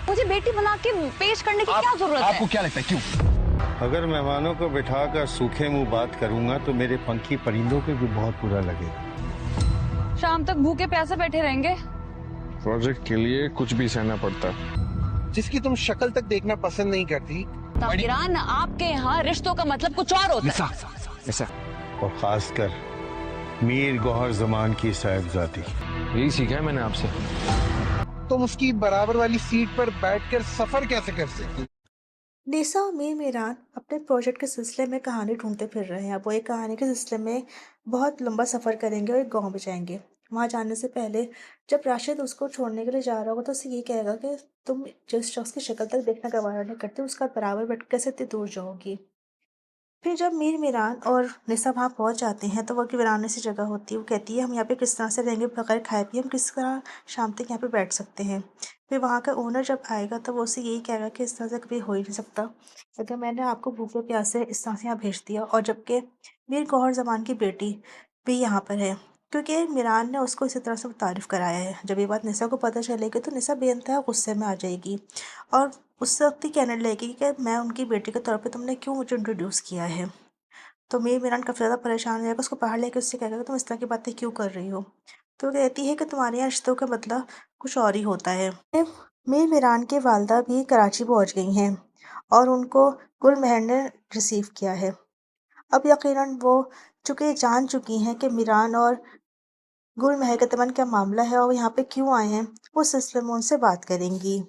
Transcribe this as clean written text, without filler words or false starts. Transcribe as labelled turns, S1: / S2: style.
S1: मुझे बेटी बना के पेश करने की क्या जरूरत है?
S2: आपको क्या लगता है क्यों?
S3: अगर मेहमानों को बिठाकर सूखे मुंह बात करूंगा तो मेरे पंखी परिंदों को भी बहुत बुरा लगेगा।
S1: शाम तक भूखे प्यासे बैठे रहेंगे।
S4: प्रोजेक्ट के लिए कुछ भी सहना पड़ता है।
S5: जिसकी तुम शक्ल तक देखना पसंद नहीं करती।
S1: ईरान, आपके यहाँ रिश्तों का मतलब कुछ और होता है।
S4: ऐसा
S3: और खासकर मीर गौहर जमान की साहिबजादी।
S4: यही सीखा है मैंने आपसे।
S5: तुम उसकी बराबर वाली सीट पर बैठकर सफर कैसे कर सकती?
S6: निसा और मीर मीरान अपने प्रोजेक्ट के सिलसिले में कहानी ढूंढते फिर रहे हैं। अब वो एक कहानी के सिलसिले में बहुत लंबा सफ़र करेंगे और एक गांव में जाएंगे। वहां जाने से पहले जब राशिद उसको छोड़ने के लिए जा रहा होगा तो उसे ये कहेगा कि तुम जिस शख्स की शक्ल तक देखना गवारा नहीं करते उसका बराबर बैठ कैसे इतनी दूर जाओगी। फिर जब मीर मीरान और निसा वहाँ पहुँच जाते हैं तो वो की वीरान सी जगह होती है। वो कहती है हम यहाँ पे किस तरह से रहेंगे बगैर खाए पिए, हम किस तरह शाम तक यहाँ पे बैठ सकते हैं। फिर वहाँ का ओनर जब आएगा तो वो उसे यही कहेगा कि इस तरह से कभी हो ही नहीं सकता अगर मैंने आपको भूखे प्यासे इस तरह से यहाँ भेज दिया, और जबकि मीर गौहर जमान की बेटी भी यहाँ पर है क्योंकि मीरान ने उसको इसी तरह से तारीफ़ कराया है। जब ये बात निसा को पता चलेगी तो निसा बेइंतहा गुस्से में आ जाएगी और उस वक्त ही कहने लगेगी कि मैं उनकी बेटी के तौर पे तुमने क्यों मुझे इंट्रोड्यूस किया है। तो मीर मीरान काफ़ी ज़्यादा परेशान हो जाएगा, उसको बाहर लेके उससे कहेगा कि तुम इस तरह की बातें क्यों कर रही हो। तो वो कहती है कि तुम्हारे यहाँ रिश्तों का बदला कुछ और ही होता है। मीर मीरान की वालदा भी कराची पहुँच गई हैं और उनको गुल महर ने रिसीव किया है। अब यकीनन वो चूँकि जान चुकी हैं कि मीरान और गुल महर के दरमियान क्या मामला है और वो यहाँ पे क्यों आए हैं, उस सिलसिले में उनसे बात करेंगी।